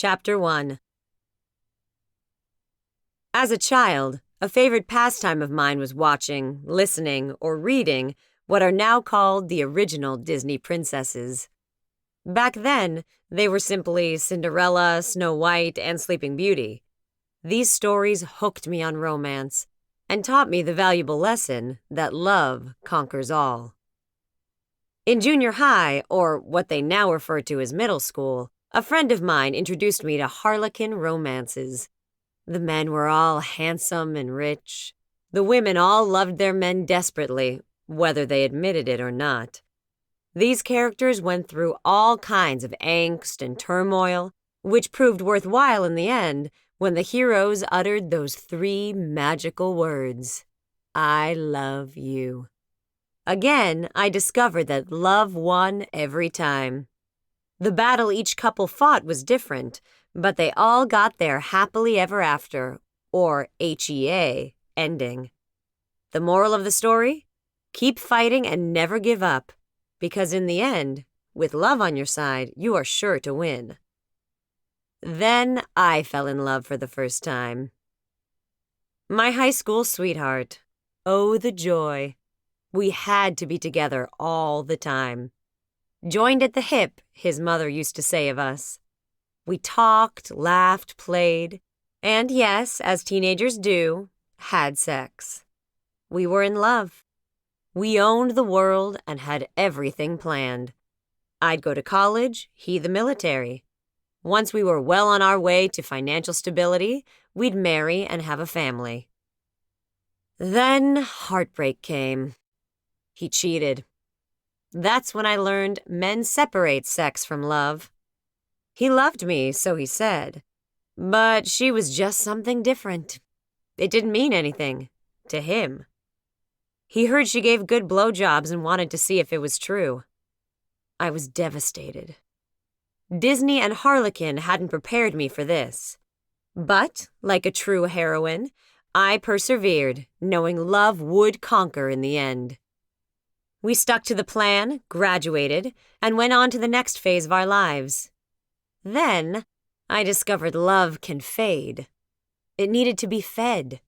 Chapter 1. As a child, a favorite pastime of mine was watching, listening, or reading what are now called the original Disney princesses. Back then, they were simply Cinderella, Snow White, and Sleeping Beauty. These stories hooked me on romance and taught me the valuable lesson that love conquers all. In junior high, or what they now refer to as middle school, a friend of mine introduced me to Harlequin romances. The men were all handsome and rich. The women all loved their men desperately, whether they admitted it or not. These characters went through all kinds of angst and turmoil, which proved worthwhile in the end when the heroes uttered those 3 magical words, "I love you." Again, I discovered that love won every time. The battle each couple fought was different, but they all got their happily ever after, or HEA, ending. The moral of the story? Keep fighting and never give up, because in the end, with love on your side, you are sure to win. Then I fell in love for the first time. My high school sweetheart. Oh, the joy. We had to be together all the time. Joined at the hip, his mother used to say of us. We talked, laughed, played, and yes, as teenagers do, had sex. We were in love. We owned the world and had everything planned. I'd go to college, he the military. Once we were well on our way to financial stability, we'd marry and have a family. Then heartbreak came. He cheated. That's when I learned men separate sex from love. He loved me, so he said, but she was just something different. It didn't mean anything to him. He heard she gave good blowjobs and wanted to see if it was true. I was devastated. Disney and Harlequin hadn't prepared me for this. But, like a true heroine, I persevered, knowing love would conquer in the end. We stuck to the plan, graduated, and went on to the next phase of our lives. Then, I discovered love can fade. It needed to be fed.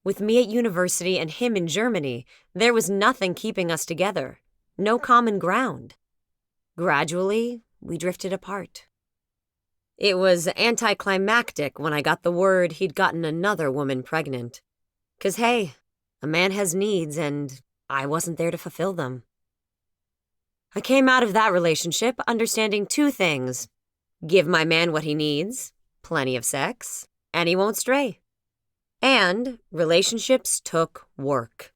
With me at university and him in Germany, there was nothing keeping us together, no common ground. Gradually, we drifted apart. It was anticlimactic when I got the word he'd gotten another woman pregnant. 'Cause hey, a man has needs and I wasn't there to fulfill them. I came out of that relationship understanding 2 things. Give my man what he needs, plenty of sex, and he won't stray. And relationships took work.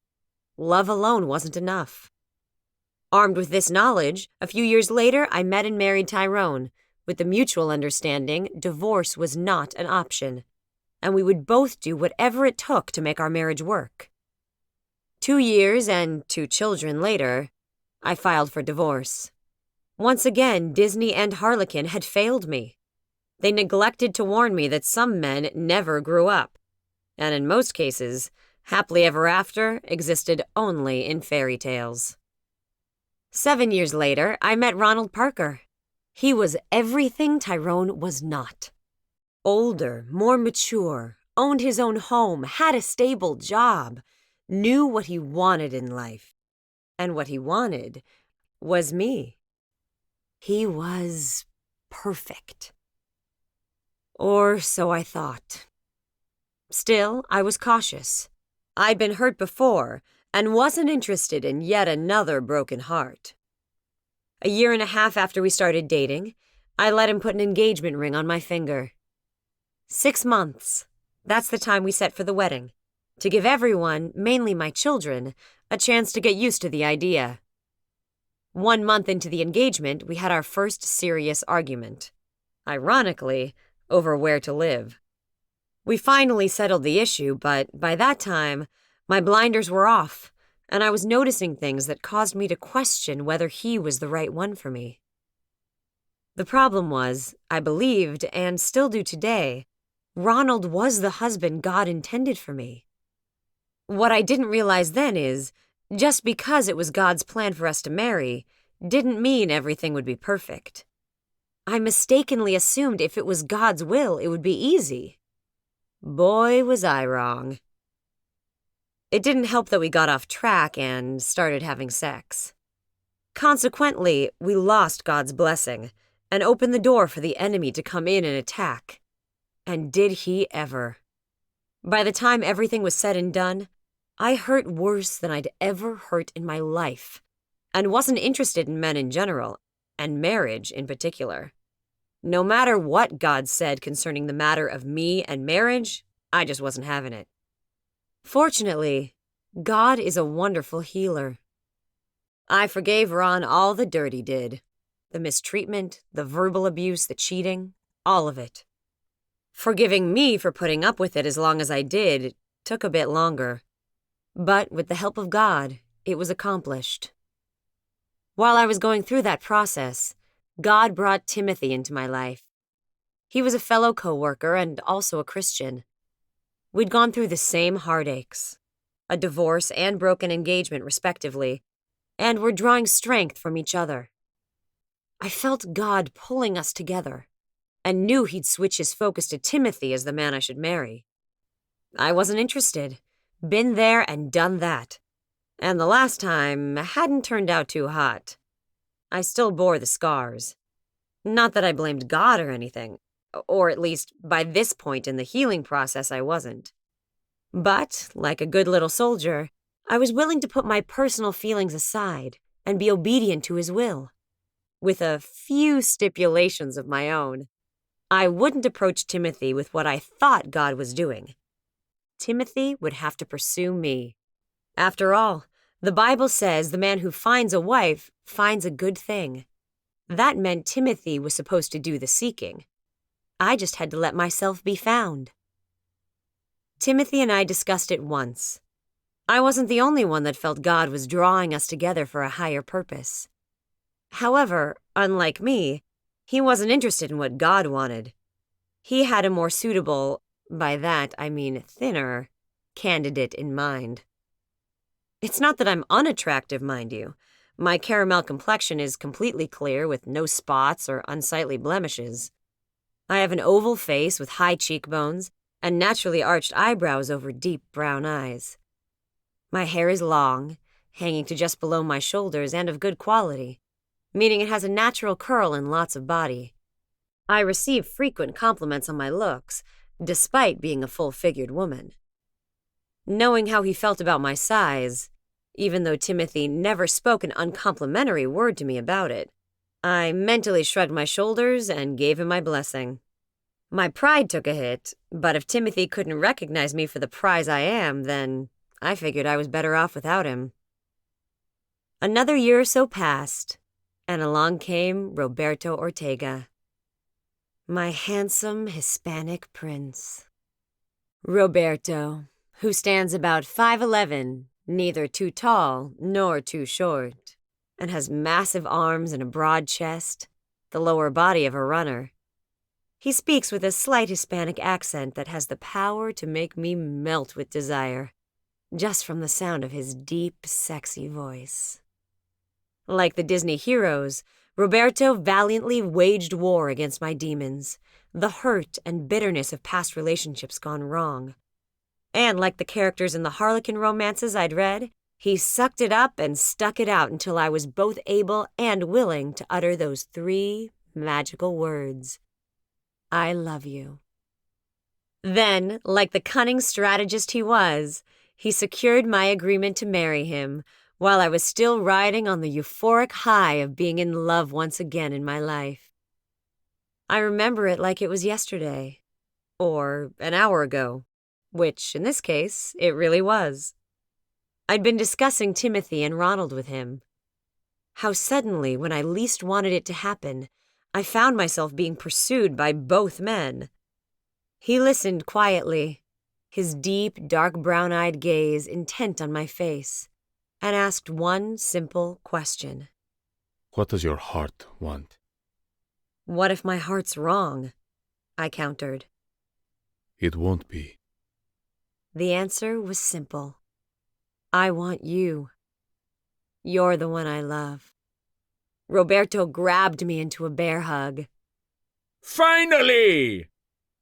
Love alone wasn't enough. Armed with this knowledge, a few years later I met and married Tyrone, with the mutual understanding divorce was not an option, and we would both do whatever it took to make our marriage work. 2 years and 2 children later, I filed for divorce. Once again, Disney and Harlequin had failed me. They neglected to warn me that some men never grew up, and in most cases, happily ever after existed only in fairy tales. 7 years later, I met Ronald Parker. He was everything Tyrone was not. Older, more mature, owned his own home, had a stable job, knew what he wanted in life. And what he wanted was me. He was perfect. Or so I thought. Still, I was cautious. I'd been hurt before and wasn't interested in yet another broken heart. A year and a half after we started dating, I let him put an engagement ring on my finger. 6 months. That's the time we set for the wedding, to give everyone, mainly my children, a chance to get used to the idea. 1 month into the engagement, we had our first serious argument. Ironically, over where to live. We finally settled the issue, but by that time, my blinders were off, and I was noticing things that caused me to question whether he was the right one for me. The problem was, I believed, and still do today, Ronald was the husband God intended for me. What I didn't realize then is, just because it was God's plan for us to marry, didn't mean everything would be perfect. I mistakenly assumed if it was God's will, it would be easy. Boy, was I wrong. It didn't help that we got off track and started having sex. Consequently, we lost God's blessing and opened the door for the enemy to come in and attack. And did he ever. By the time everything was said and done, I hurt worse than I'd ever hurt in my life, and wasn't interested in men in general, and marriage in particular. No matter what God said concerning the matter of me and marriage, I just wasn't having it. Fortunately, God is a wonderful healer. I forgave Ron all the dirt he did. The mistreatment, the verbal abuse, the cheating, all of it. Forgiving me for putting up with it as long as I did took a bit longer. But with the help of God, it was accomplished. While I was going through that process, God brought Timothy into my life. He was a fellow co-worker and also a Christian. We'd gone through the same heartaches, a divorce and broken engagement respectively, and were drawing strength from each other. I felt God pulling us together, and knew he'd switch his focus to Timothy as the man I should marry. I wasn't interested. Been there and done that. And the last time hadn't turned out too hot. I still bore the scars. Not that I blamed God or anything, or at least by this point in the healing process I wasn't. But, like a good little soldier, I was willing to put my personal feelings aside and be obedient to his will, with a few stipulations of my own. I wouldn't approach Timothy with what I thought God was doing. Timothy would have to pursue me. After all, the Bible says the man who finds a wife finds a good thing. That meant Timothy was supposed to do the seeking. I just had to let myself be found. Timothy and I discussed it once. I wasn't the only one that felt God was drawing us together for a higher purpose. However, unlike me, he wasn't interested in what God wanted. He had a more suitable, by that I mean thinner, candidate in mind. It's not that I'm unattractive, mind you. My caramel complexion is completely clear with no spots or unsightly blemishes. I have an oval face with high cheekbones and naturally arched eyebrows over deep brown eyes. My hair is long, hanging to just below my shoulders and of good quality, meaning it has a natural curl and lots of body. I receive frequent compliments on my looks, despite being a full-figured woman. Knowing how he felt about my size, even though Timothy never spoke an uncomplimentary word to me about it, I mentally shrugged my shoulders and gave him my blessing. My pride took a hit, but if Timothy couldn't recognize me for the prize I am, then I figured I was better off without him. Another year or so passed, and along came Roberto Ortega, my handsome Hispanic prince. Roberto, who stands about 5'11", neither too tall nor too short, and has massive arms and a broad chest, the lower body of a runner. He speaks with a slight Hispanic accent that has the power to make me melt with desire, just from the sound of his deep, sexy voice. Like the Disney heroes, Roberto valiantly waged war against my demons, the hurt and bitterness of past relationships gone wrong. And like the characters in the Harlequin romances I'd read, he sucked it up and stuck it out until I was both able and willing to utter those 3 magical words. I love you. Then, like the cunning strategist he was, he secured my agreement to marry him, while I was still riding on the euphoric high of being in love once again in my life. I remember it like it was yesterday, or an hour ago, which, in this case, it really was. I'd been discussing Timothy and Ronald with him. How suddenly, when I least wanted it to happen, I found myself being pursued by both men. He listened quietly, his deep, dark brown-eyed gaze intent on my face, and asked one simple question. What does your heart want? What if my heart's wrong? I countered. It won't be. The answer was simple. I want you. You're the one I love. Roberto grabbed me into a bear hug. Finally!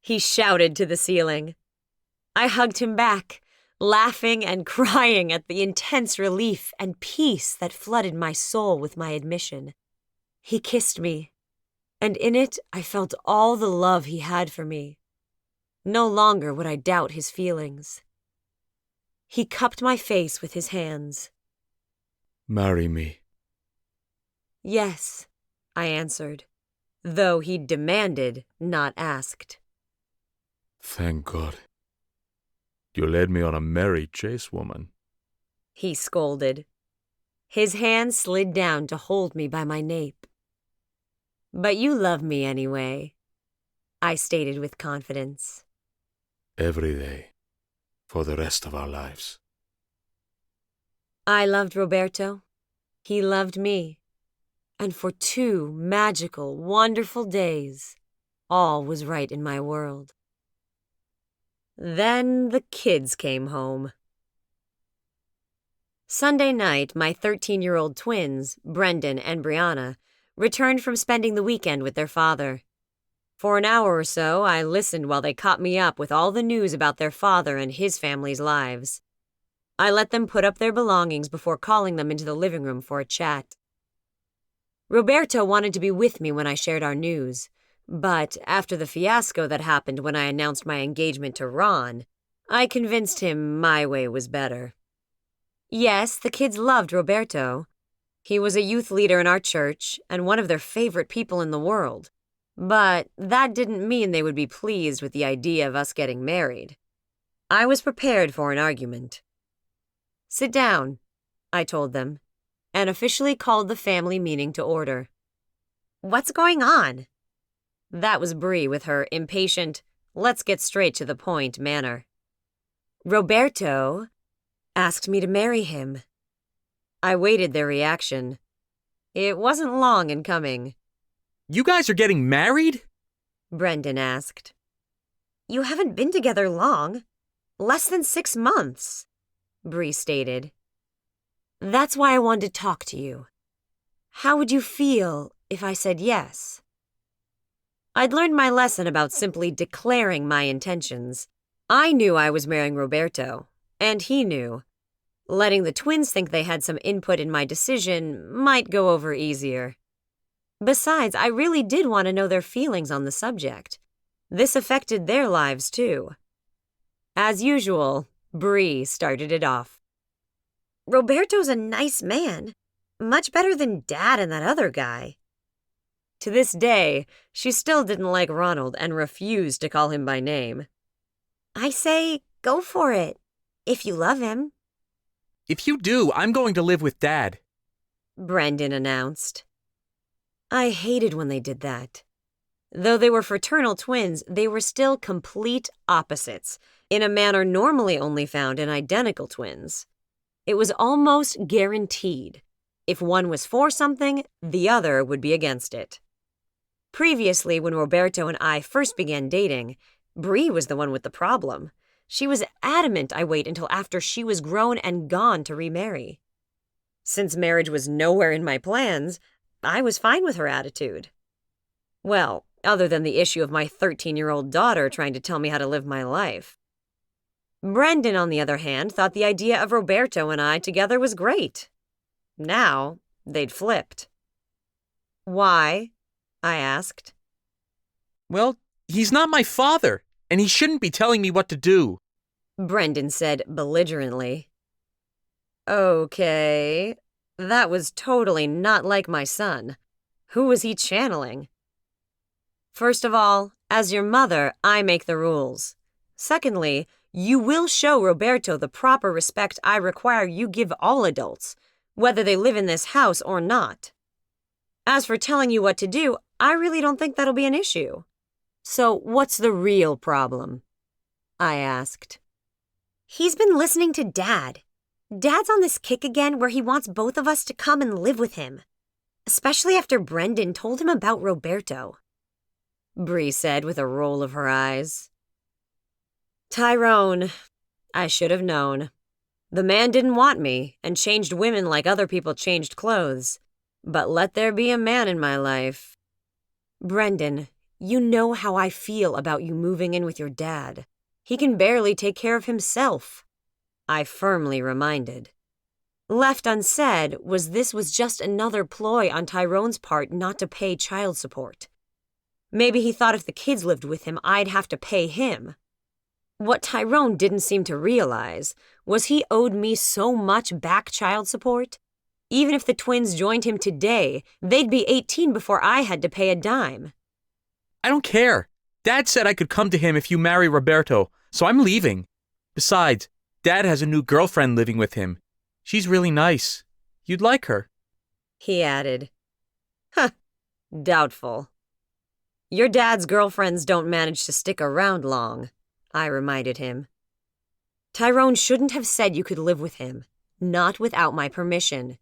He shouted to the ceiling. I hugged him back, laughing and crying at the intense relief and peace that flooded my soul with my admission. He kissed me, and in it I felt all the love he had for me. No longer would I doubt his feelings. He cupped my face with his hands. Marry me. Yes, I answered, though he demanded, not asked. Thank God. You led me on a merry chase, woman. He scolded. His hand slid down to hold me by my nape. But you love me anyway, I stated with confidence. Every day. For the rest of our lives. I loved Roberto. He loved me. And for 2 magical, wonderful days, all was right in my world. Then the kids came home. Sunday night, my 13-year-old twins, Brendan and Brianna, returned from spending the weekend with their father. For an hour or so, I listened while they caught me up with all the news about their father and his family's lives. I let them put up their belongings before calling them into the living room for a chat. Roberto wanted to be with me when I shared our news, but after the fiasco that happened when I announced my engagement to Ron, I convinced him my way was better. Yes, the kids loved Roberto. He was a youth leader in our church and one of their favorite people in the world. But that didn't mean they would be pleased with the idea of us getting married. I was prepared for an argument. Sit down, I told them, and officially called the family meeting to order. What's going on? That was Bree with her impatient, let's get straight to the point manner. Roberto asked me to marry him. I waited their reaction. It wasn't long in coming. You guys are getting married? Brendan asked. You haven't been together long. Less than 6 months, Bree stated. That's why I wanted to talk to you. How would you feel if I said yes? I'd learned my lesson about simply declaring my intentions. I knew I was marrying Roberto, and he knew. Letting the twins think they had some input in my decision might go over easier. Besides, I really did want to know their feelings on the subject. This affected their lives, too. As usual, Bree started it off. Roberto's a nice man. Much better than Dad and that other guy. To this day, she still didn't like Ronald and refused to call him by name. I say, go for it, if you love him. If you do, I'm going to live with Dad, Brendan announced. I hated when they did that. Though they were fraternal twins, they were still complete opposites, in a manner normally only found in identical twins. It was almost guaranteed. If one was for something, the other would be against it. Previously, when Roberto and I first began dating, Bree was the one with the problem. She was adamant I wait until after she was grown and gone to remarry. Since marriage was nowhere in my plans, I was fine with her attitude. Well, other than the issue of my 13-year-old daughter trying to tell me how to live my life. Brendan, on the other hand, thought the idea of Roberto and I together was great. Now, they'd flipped. Why? I asked. Well, he's not my father, and he shouldn't be telling me what to do, Brendan said belligerently. Okay, that was totally not like my son. Who was he channeling? First of all, as your mother, I make the rules. Secondly, you will show Roberto the proper respect I require you give all adults, whether they live in this house or not. As for telling you what to do, I really don't think that'll be an issue. So what's the real problem? I asked. He's been listening to Dad. Dad's on this kick again where he wants both of us to come and live with him. Especially after Brendan told him about Roberto. Bree said with a roll of her eyes. Tyrone, I should have known. The man didn't want me and changed women like other people changed clothes. But let there be a man in my life. Brendan, You know how I feel about you moving in with your dad. He can barely take care of himself, I firmly reminded. Left unsaid was this was just another ploy on Tyrone's part not to pay child support. Maybe he thought if the kids lived with him, I'd have to pay him. What Tyrone didn't seem to realize was he owed me so much back child support. Even if the twins joined him today, they'd be 18 before I had to pay a dime. I don't care. Dad said I could come to him if you marry Roberto, so I'm leaving. Besides, Dad has a new girlfriend living with him. She's really nice. You'd like her. He added. Huh, doubtful. Your dad's girlfriends don't manage to stick around long, I reminded him. Tyrone shouldn't have said you could live with him, not without my permission.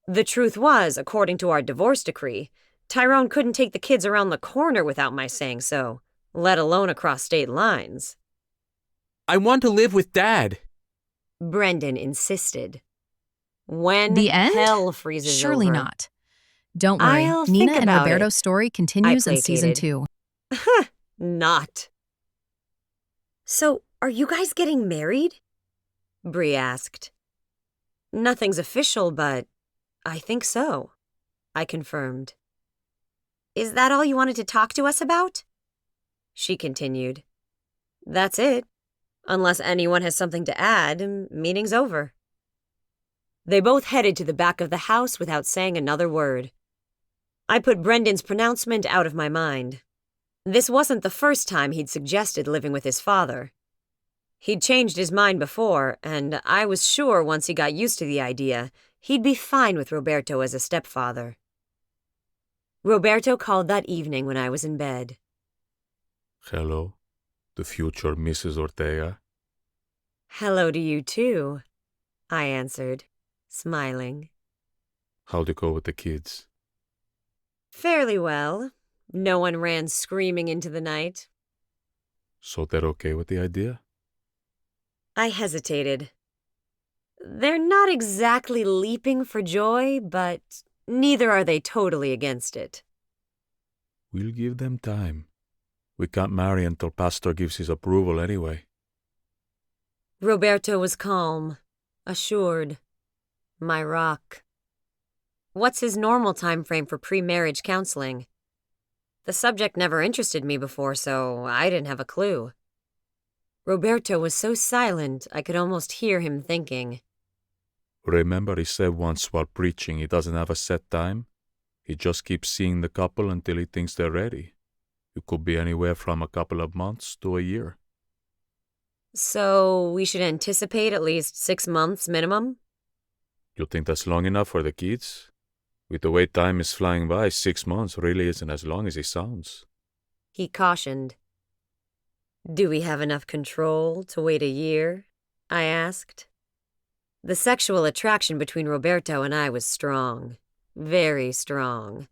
The truth was, according to our divorce decree, Tyrone couldn't take the kids around the corner without my saying so, let alone across state lines. I want to live with Dad, Brendan insisted. When The end? hell freezes Surely over. not. Don't worry. I'll Nina think and about Roberto's it. story continues in season placated. 2. Not. So, are you guys getting married? Bree asked. Nothing's official, but I think so, I confirmed. Is that all you wanted to talk to us about? She continued. That's it. Unless anyone has something to add, meeting's over. They both headed to the back of the house without saying another word. I put Brendan's pronouncement out of my mind. This wasn't the first time he'd suggested living with his father. He'd changed his mind before, and I was sure once he got used to the idea, he'd be fine with Roberto as a stepfather. Roberto called that evening when I was in bed. Hello, the future Mrs. Ortega. Hello to you, too, I answered, smiling. How'd it go with the kids? Fairly well. No one ran screaming into the night. So they're okay with the idea? I hesitated. They're not exactly leaping for joy, but neither are they totally against it. We'll give them time. We can't marry until Pastor gives his approval anyway. Roberto was calm, assured. My rock. What's his normal time frame for pre-marriage counseling? The subject never interested me before, so I didn't have a clue. Roberto was so silent, I could almost hear him thinking. Remember he said once while preaching he doesn't have a set time? He just keeps seeing the couple until he thinks they're ready. It could be anywhere from a couple of months to a year. So we should anticipate at least 6 months minimum? You think that's long enough for the kids? With the way time is flying by, 6 months really isn't as long as it sounds. He cautioned. Do we have enough control to wait a year? I asked. The sexual attraction between Roberto and I was strong. Very strong.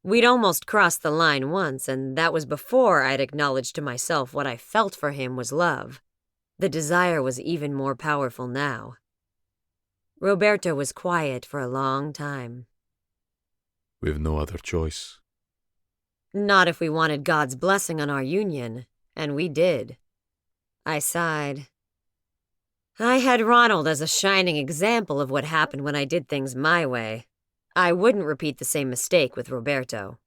We'd almost crossed the line once, and that was before I'd acknowledged to myself what I felt for him was love. The desire was even more powerful now. Roberto was quiet for a long time. We've no other choice. Not if we wanted God's blessing on our union, and we did. I sighed. I had Ronald as a shining example of what happened when I did things my way. I wouldn't repeat the same mistake with Roberto.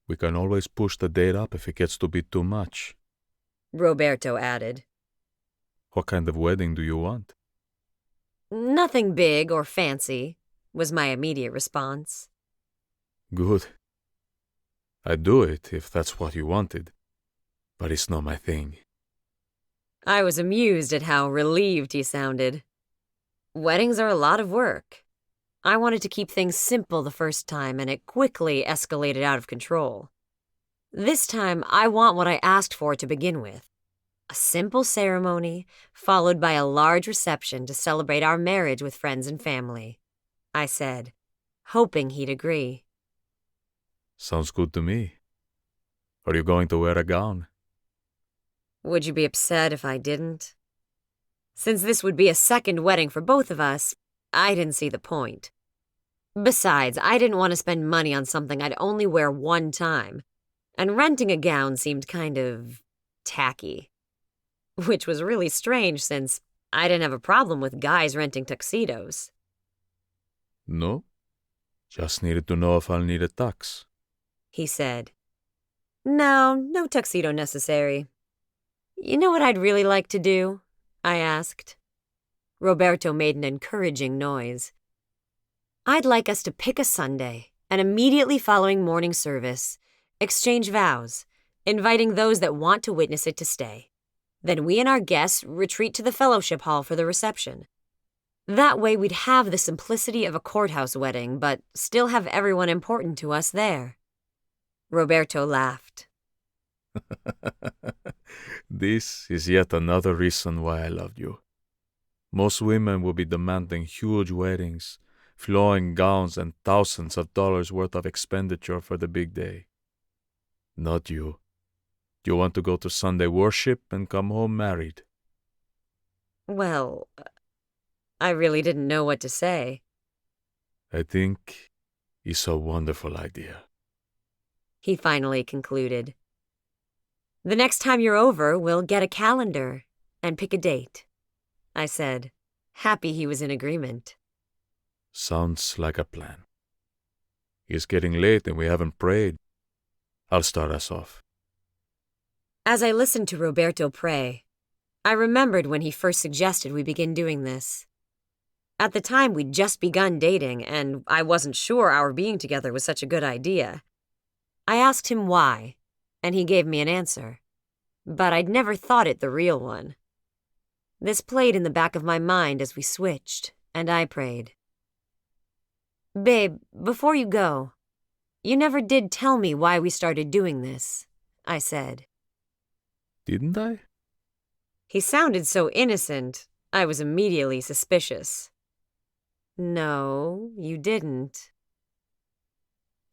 We can always push the date up if it gets to be too much. Roberto added. What kind of wedding do you want? Nothing big or fancy, was my immediate response. Good. I'd do it if that's what you wanted. But it's not my thing. I was amused at how relieved he sounded. Weddings are a lot of work. I wanted to keep things simple the first time, and it quickly escalated out of control. This time, I want what I asked for to begin with. A simple ceremony, followed by a large reception to celebrate our marriage with friends and family, I said, hoping he'd agree. Sounds good to me. Are you going to wear a gown? Would you be upset if I didn't? Since this would be a second wedding for both of us, I didn't see the point. Besides, I didn't want to spend money on something I'd only wear one time. and renting a gown seemed kind of tacky. Which was really strange since I didn't have a problem with guys renting tuxedos. No? Just needed to know if I'll need a tux. He said. No tuxedo necessary. You know what I'd really like to do? I asked. Roberto made an encouraging noise. I'd like us to pick a Sunday, and immediately following morning service, exchange vows, inviting those that want to witness it to stay. Then we and our guests retreat to the fellowship hall for the reception. That way we'd have the simplicity of a courthouse wedding, but still have everyone important to us there. Roberto laughed. This is yet another reason why I loved you. Most women will be demanding huge weddings, flowing gowns, and thousands of dollars worth of expenditure for the big day. Not you. You want to go to Sunday worship and come home married. Well, I really didn't know what to say. I think it's a wonderful idea. He finally concluded. The next time you're over, we'll get a calendar and pick a date, I said, happy he was in agreement. Sounds like a plan. It's getting late and we haven't prayed. I'll start us off. As I listened to Roberto pray, I remembered when he first suggested we begin doing this. At the time, we'd just begun dating, and I wasn't sure our being together was such a good idea. I asked him why, and he gave me an answer. But I'd never thought it the real one. This played in the back of my mind as we switched, and I prayed. Babe, before you go, you never did tell me why we started doing this, I said. Didn't I? He sounded so innocent, I was immediately suspicious. No, you didn't.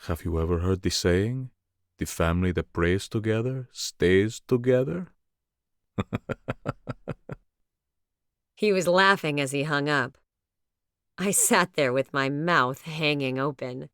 Have you ever heard the saying, the family that prays together stays together? He was laughing as he hung up. I sat there with my mouth hanging open.